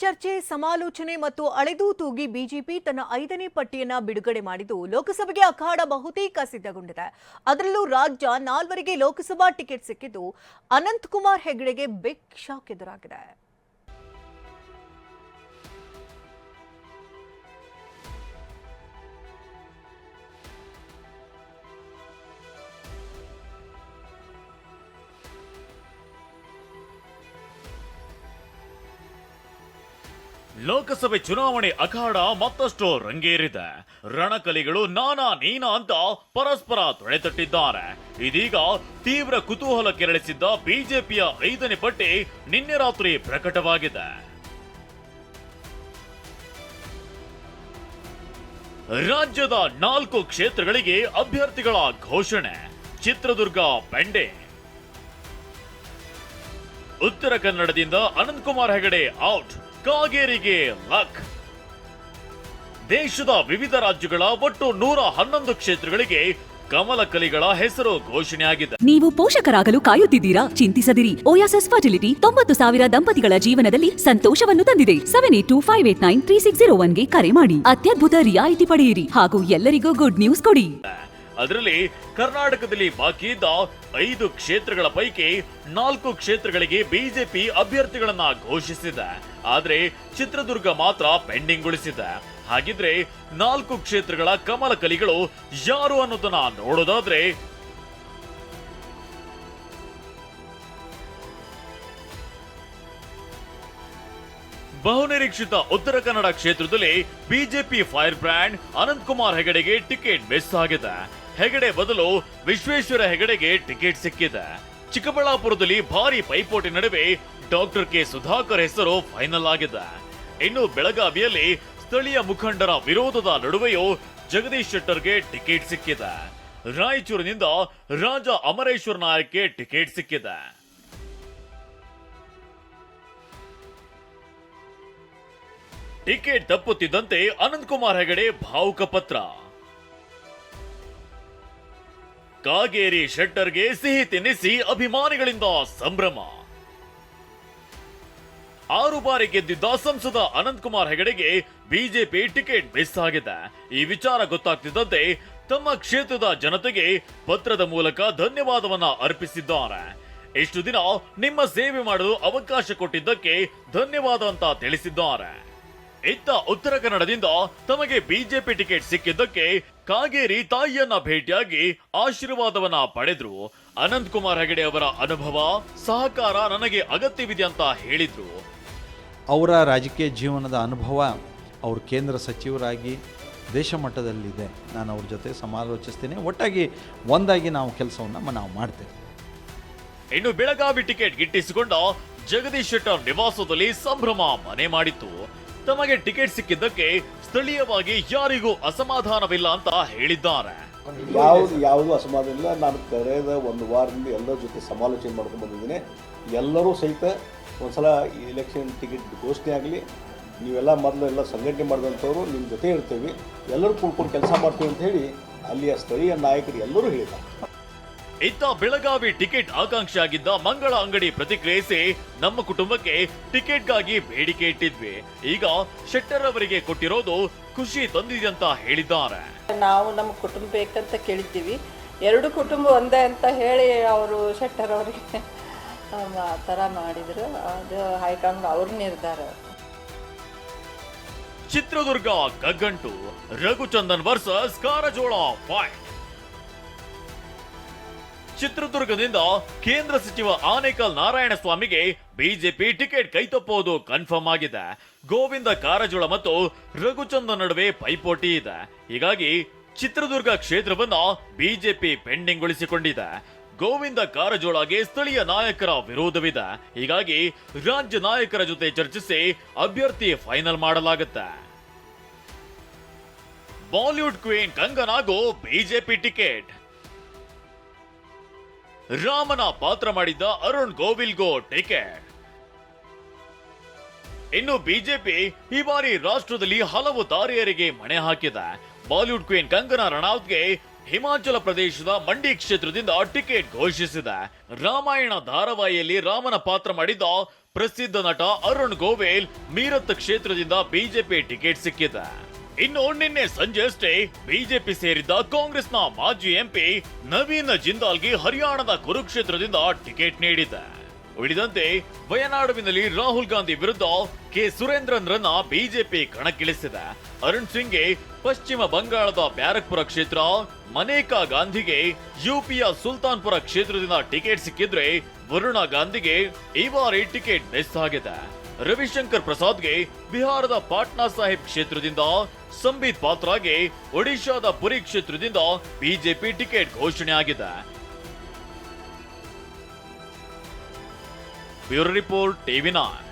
ಚರ್ಚೆ, ಸಮಾಲೋಚನೆ ಮತ್ತು ಅಳೆದು ತೂಗಿ ಬಿಜೆಪಿ ತನ್ನ 5ನೇ ಪಟ್ಟಿಯನ್ನ ಬಿಡುಗಡೆ ಮಾಡಿದ್ದು ಲೋಕಸಭೆಗೆ ಅಖಾಡ ಬಹುತೇಕ ಸಿದ್ಧಗೊಂಡಿದೆ. ಅದರಲ್ಲೂ ರಾಜ್ಯ 4ವರಿಗೆ ಲೋಕಸಭಾ ಟಿಕೆಟ್ ಸಿಕ್ಕಿದ್ದು ಅನಂತಕುಮಾರ್ ಹೆಗಡೆಗೆ ಬಿಗ್ ಶಾಕ್ ಎದುರಾಗಿದೆ. ಲೋಕಸಭೆ ಚುನಾವಣೆ ಅಖಾಡ ಮತ್ತಷ್ಟು ರಂಗೇರಿದೆ. ರಣಕಲಿಗಳು ನಾನಾ ನೀನಾ ಅಂತ ಪರಸ್ಪರ ತೊಳೆತಟ್ಟಿದ್ದಾರೆ. ಇದೀಗ ತೀವ್ರ ಕುತೂಹಲ ಕೆರಳಿಸಿದ್ದ ಬಿಜೆಪಿಯ 5ನೇ ಪಟ್ಟಿ ನಿನ್ನೆ ರಾತ್ರಿ ಪ್ರಕಟವಾಗಿದೆ. ರಾಜ್ಯದ 4 ಕ್ಷೇತ್ರಗಳಿಗೆ ಅಭ್ಯರ್ಥಿಗಳ ಘೋಷಣೆ. ಚಿತ್ರದುರ್ಗ ಪೆಂಡಿಂಗ್. ಉತ್ತರ ಕನ್ನಡದಿಂದ ಅನಂತಕುಮಾರ್ ಹೆಗಡೆ ಔಟ್, ಕಾಗೇರಿಗೆ ಲಕ್. ದೇಶದ ವಿವಿಧ ರಾಜ್ಯಗಳ ಒಟ್ಟು 111 ಕ್ಷೇತ್ರಗಳಿಗೆ ಕಮಲ ಕಲಿಗಳ ಹೆಸರು ಘೋಷಣೆಯಾಗಿದೆ. ನೀವು ಪೋಷಕರಾಗಲು ಕಾಯುತ್ತಿದ್ದೀರಾ? ಚಿಂತಿಸದಿರಿ. ಓಯಾಸಿಸ್ ಫರ್ಟಿಲಿಟಿ 90,000 ದಂಪತಿಗಳ ಜೀವನದಲ್ಲಿ ಸಂತೋಷವನ್ನು ತಂದಿದೆ. 7825893601ಗೆ ಕರೆ ಮಾಡಿ. ಅತ್ಯದ್ಭುತ ರಿಯಾಯಿತಿ ಪಡೆಯಿರಿ ಹಾಗೂ ಎಲ್ಲರಿಗೂ ಗುಡ್ ನ್ಯೂಸ್ ಕೊಡಿ. ಅದರಲ್ಲಿ ಕರ್ನಾಟಕದಲ್ಲಿ ಬಾಕಿ ಇದ್ದ 5 ಕ್ಷೇತ್ರಗಳ ಪೈಕಿ 4 ಕ್ಷೇತ್ರಗಳಿಗೆ ಬಿಜೆಪಿ ಅಭ್ಯರ್ಥಿಗಳನ್ನ ಘೋಷಿಸಿದೆ. ಆದ್ರೆ ಚಿತ್ರದುರ್ಗ ಮಾತ್ರ ಪೆಂಡಿಂಗ್ ಉಳಿಸಿದೆ. ಹಾಗಿದ್ರೆ 4 ಕ್ಷೇತ್ರಗಳ ಕಮಲ ಕಲಿಗಳು ಯಾರು ಅನ್ನೋದನ್ನ ನೋಡೋದಾದ್ರೆ, ಬಹುನಿರೀಕ್ಷಿತ ಉತ್ತರ ಕನ್ನಡ ಕ್ಷೇತ್ರದಲ್ಲಿ ಬಿಜೆಪಿ ಫೈರ್ ಬ್ರ್ಯಾಂಡ್ ಅನಂತಕುಮಾರ್ ಹೆಗಡೆಗೆ ಟಿಕೆಟ್ ಮಿಸ್ ಆಗಿದೆ. ಹೆಗಡೆ ಬದಲು ವಿಶ್ವೇಶ್ವರ ಹೆಗಡೆಗೆ ಟಿಕೆಟ್ ಸಿಕ್ಕಿದೆ. ಚಿಕ್ಕಬಳ್ಳಾಪುರದಲ್ಲಿ ಭಾರಿ ಪೈಪೋಟಿ ನಡುವೆ ಡಾಕ್ಟರ್ ಕೆ ಸುಧಾಕರ್ ಹೆಸರು ಫೈನಲ್ ಆಗಿದೆ. ಇನ್ನು ಬೆಳಗಾವಿಯಲ್ಲಿ ಸ್ಥಳೀಯ ಮುಖಂಡರ ವಿರೋಧದ ನಡುವೆಯೂ ಜಗದೀಶ್ ಶೆಟ್ಟರ್ಗೆ ಟಿಕೆಟ್ ಸಿಕ್ಕಿದೆ. ರಾಯಚೂರಿನಿಂದ ರಾಜ ಅಮರೇಶ್ವರ ನಾಯಕ್ಗೆ ಟಿಕೆಟ್ ಸಿಕ್ಕಿದೆ. ಟಿಕೆಟ್ ತಪ್ಪುತ್ತಿದ್ದಂತೆ ಅನಂತಕುಮಾರ್ ಹೆಗಡೆ ಭಾವುಕ ಪತ್ರ. ಕಾಗೇರಿ ಶೆಟ್ಟರ್ಗೆ ಸಿಹಿ ತಿನ್ನಿಸಿ ಅಭಿಮಾನಿಗಳಿಂದ ಸಂಭ್ರಮ. 6 ಬಾರಿ ಗೆದ್ದಿದ್ದ ಸಂಸದ ಅನಂತಕುಮಾರ್ ಹೆಗಡೆಗೆ ಬಿಜೆಪಿ ಟಿಕೆಟ್ ಮಿಸ್ ಆಗಿದೆ. ಈ ವಿಚಾರ ಗೊತ್ತಾಗ್ತಿದ್ದಂತೆ ತಮ್ಮ ಕ್ಷೇತ್ರದ ಜನತೆಗೆ ಪತ್ರದ ಮೂಲಕ ಧನ್ಯವಾದವನ್ನ ಅರ್ಪಿಸಿದ್ದಾರೆ. ಇಷ್ಟು ದಿನ ನಿಮ್ಮ ಸೇವೆ ಮಾಡಲು ಅವಕಾಶ ಕೊಟ್ಟಿದ್ದಕ್ಕೆ ಧನ್ಯವಾದ ಅಂತ ತಿಳಿಸಿದ್ದಾರೆ. ಇತ್ತ ಉತ್ತರ ಕನ್ನಡದಿಂದ ತಮಗೆ ಬಿಜೆಪಿ ಟಿಕೆಟ್ ಸಿಕ್ಕಿದ್ದಕ್ಕೆ ಕಾಗೇರಿ ತಾಯಿಯನ್ನ ಭೇಟಿಯಾಗಿ ಆಶೀರ್ವಾದವನ್ನ ಪಡೆದ್ರು. ಅನಂತಕುಮಾರ್ ಹೆಗಡೆ ಅವರ ಅನುಭವ, ಸಹಕಾರ ನನಗೆ ಅಗತ್ಯವಿದೆ ಅಂತ ಹೇಳಿದ್ರು. ಅವರ ರಾಜಕೀಯ ಜೀವನದ ಅನುಭವ ಅವರು ಕೇಂದ್ರ ಸಚಿವರಾಗಿ ದೇಶ ಮಟ್ಟದಲ್ಲಿದೆ. ನಾನು ಅವ್ರ ಜೊತೆ ಸಮಾಲೋಚಿಸ್ತೇನೆ. ಒಟ್ಟಾಗಿ ಒಂದಾಗಿ ನಾವು ಕೆಲಸವನ್ನು ನಾವು ಮಾಡ್ತೇವೆ. ಇನ್ನು ಬೆಳಗಾವಿ ಟಿಕೆಟ್ ಗಿಟ್ಟಿಸಿಕೊಂಡ ಜಗದೀಶ್ ಶೆಟ್ಟರ್ ನಿವಾಸದಲ್ಲಿ ಸಂಭ್ರಮ ಮನೆ ಮಾಡಿತ್ತು. ತಮಗೆ ಟಿಕೆಟ್ ಸಿಕ್ಕಿದ್ದಕ್ಕೆ ಸ್ಥಳೀಯವಾಗಿ ಯಾರಿಗೂ ಅಸಮಾಧಾನವಿಲ್ಲ ಅಂತ ಹೇಳಿದ್ದಾರೆ. ಯಾವುದು ಅಸಮಾಧಾನ ಇಲ್ಲ. ನಾನು ಕಳೆದ 1 ವಾರದಿಂದ ಎಲ್ಲರ ಜೊತೆ ಸಮಾಲೋಚನೆ ಮಾಡ್ಕೊಂಡು ಬಂದಿದ್ದೀನಿ. ಎಲ್ಲರೂ ಸಹಿತ ಒಂದ್ಸಲ ಎಲೆಕ್ಷನ್ ಟಿಕೆಟ್ ಘೋಷಣೆ ಆಗಲಿ, ನೀವೆಲ್ಲ ಮೊದಲು ಎಲ್ಲ ಸಂಘಟನೆ ಮಾಡಿದಂಥವ್ರು ನಿಮ್ಮ ಜೊತೆ ಇರ್ತೀವಿ, ಎಲ್ಲರೂ ಕೂಡ್ಕೊಂಡು ಕೆಲಸ ಮಾಡ್ತೀವಿ ಅಂತ ಹೇಳಿ ಅಲ್ಲಿಯ ಸ್ಥಳೀಯ ನಾಯಕರು ಎಲ್ಲರೂ ಹೇಳಿದ್ದಾರೆ. ಇತ್ತ ಬೆಳಗಾವಿ ಟಿಕೆಟ್ ಆಕಾಂಕ್ಷಿಯಾಗಿದ್ದ ಮಂಗಳ ಅಂಗಡಿ ಪ್ರತಿಕ್ರಿಯಿಸಿ, ನಮ್ಮ ಕುಟುಂಬಕ್ಕೆ ಟಿಕೆಟ್ಗಾಗಿ ಬೇಡಿಕೆ ಇಟ್ಟಿದ್ವಿ, ಈಗ ಶೆಟ್ಟರ್ ಅವರಿಗೆ ಕೊಟ್ಟಿರೋದು ಖುಷಿ ತಂದಿದೆ ಅಂತ ಹೇಳಿದ್ದಾರೆ. ನಾವು ನಮ್ಮ ಕುಟುಂಬ ಬೇಕಂತ ಕೇಳಿದ್ದೀವಿ, 2 ಕುಟುಂಬ ಒಂದೇ ಅಂತ ಹೇಳಿ ಅವರು ಶೆಟ್ಟರ್ ಅವರಿಗೆ ಆ ಥರ ಮಾಡಿದ್ರು. ಅದು ಹೈಕಮಾಂಡ್ ಅವ್ರ ನಿರ್ಧಾರ. ಚಿತ್ರದುರ್ಗ ಕಗ್ಗಂಟು, ರಘುಚಂದನ್ ವರ್ಸಸ್ ಕಾರಜೋಳ ಫೈಟ್. ಚಿತ್ರದುರ್ಗದಿಂದ ಕೇಂದ್ರ ಸಚಿವ ಆನೇಕಲ್ ನಾರಾಯಣಸ್ವಾಮಿಗೆ ಬಿಜೆಪಿ ಟಿಕೆಟ್ ಕೈತಪ್ಪುವುದು ಕನ್ಫರ್ಮ್ ಆಗಿದೆ. ಗೋವಿಂದ ಕಾರಜೋಳ ಮತ್ತು ರಘುಚಂದನ್ ನಡುವೆ ಪೈಪೋಟಿ ಇದೆ. ಹೀಗಾಗಿ ಚಿತ್ರದುರ್ಗ ಕ್ಷೇತ್ರವನ್ನ ಬಿಜೆಪಿ ಪೆಂಡಿಂಗ್ ಗೊಳಿಸಿಕೊಂಡಿದೆ. ಗೋವಿಂದ ಕಾರಜೋಳಗೆ ಸ್ಥಳೀಯ ನಾಯಕರ ವಿರೋಧವಿದೆ. ಹೀಗಾಗಿ ರಾಜ್ಯ ನಾಯಕರ ಜೊತೆ ಚರ್ಚಿಸಿ ಅಭ್ಯರ್ಥಿ ಫೈನಲ್ ಮಾಡಲಾಗುತ್ತೆ. ಬಾಲಿವುಡ್ ಕ್ವೀನ್ ಕಂಗನಾಗೂ ಬಿಜೆಪಿ ಟಿಕೆಟ್. ರಾಮನ ಪಾತ್ರ ಮಾಡಿದ್ದ ಅರುಣ್ ಗೋವಿಲ್ಗೂ ಟಿಕೆಟ್. ಇನ್ನು ಬಿಜೆಪಿ ಈ ಬಾರಿ ರಾಷ್ಟ್ರದಲ್ಲಿ ಹಲವು ತಾರೆಯರಿಗೆ ಮಣೆ ಹಾಕಿದೆ. ಬಾಲಿವುಡ್ ಕ್ವೀನ್ ಕಂಗನಾ ರನೌತ್ಗೆ ಹಿಮಾಚಲ ಪ್ರದೇಶದ ಮಂಡಿ ಕ್ಷೇತ್ರದಿಂದ ಟಿಕೆಟ್ ಘೋಷಿಸಿದೆ. ರಾಮಾಯಣ ಧಾರಾವಾಹಿಯಲ್ಲಿ ರಾಮನ ಪಾತ್ರ ಮಾಡಿದ್ದ ಪ್ರಸಿದ್ಧ ನಟ ಅರುಣ್ ಗೋವೆಲ್ ಮೀರತ್ ಕ್ಷೇತ್ರದಿಂದ ಬಿಜೆಪಿ ಟಿಕೆಟ್ ಸಿಕ್ಕಿದೆ. ಇನ್ನು ನಿನ್ನೆ ಸಂಜೆ ಅಷ್ಟೇ ಬಿಜೆಪಿ ಸೇರಿದ್ದ ಕಾಂಗ್ರೆಸ್ನ ಮಾಜಿ ಎಂಪಿ ನವೀನ್ ಜಿಂದಾಲ್ಗೆ ಹರಿಯಾಣದ ಕುರುಕ್ಷೇತ್ರದಿಂದ ಟಿಕೆಟ್ ನೀಡಿದೆ. ಉಳಿದಂತೆ ವಯನಾಡುವಿನಲ್ಲಿ ರಾಹುಲ್ ಗಾಂಧಿ ವಿರುದ್ಧ ಕೆ ಸುರೇಂದ್ರನ್ ರನ್ನ ಬಿಜೆಪಿ ಕಣಕ್ಕಿಳಿಸಿದೆ. ಅರುಣ್ ಸಿಂಗ್ಗೆ ಪಶ್ಚಿಮ ಬಂಗಾಳದ ಬ್ಯಾರಕ್ಪುರ ಕ್ಷೇತ್ರ, ಮನೇಕಾ ಗಾಂಧಿಗೆ ಯುಪಿಯ ಸುಲ್ತಾನ್ಪುರ ಕ್ಷೇತ್ರದಿಂದ ಟಿಕೆಟ್ ಸಿಕ್ಕಿದ್ರೆ ವರುಣಾ ಗಾಂಧಿಗೆ ಈ ಬಾರಿ ಟಿಕೆಟ್ ಮಿಸ್ ಆಗಿದೆ. ರವಿಶಂಕರ್ ಪ್ರಸಾದ್ಗೆ ಬಿಹಾರದ ಪಾಟ್ನಾ ಸಾಹಿಬ್ ಕ್ಷೇತ್ರದಿಂದ, ಸಂಬಿತ್ ಪಾತ್ರಾಗೆ ಒಡಿಶಾದ ಪುರಿ ಕ್ಷೇತ್ರದಿಂದ ಬಿಜೆಪಿ ಟಿಕೆಟ್ ಘೋಷಣೆ ಆಗಿದೆ. Bureau report ಟಿವಿ9.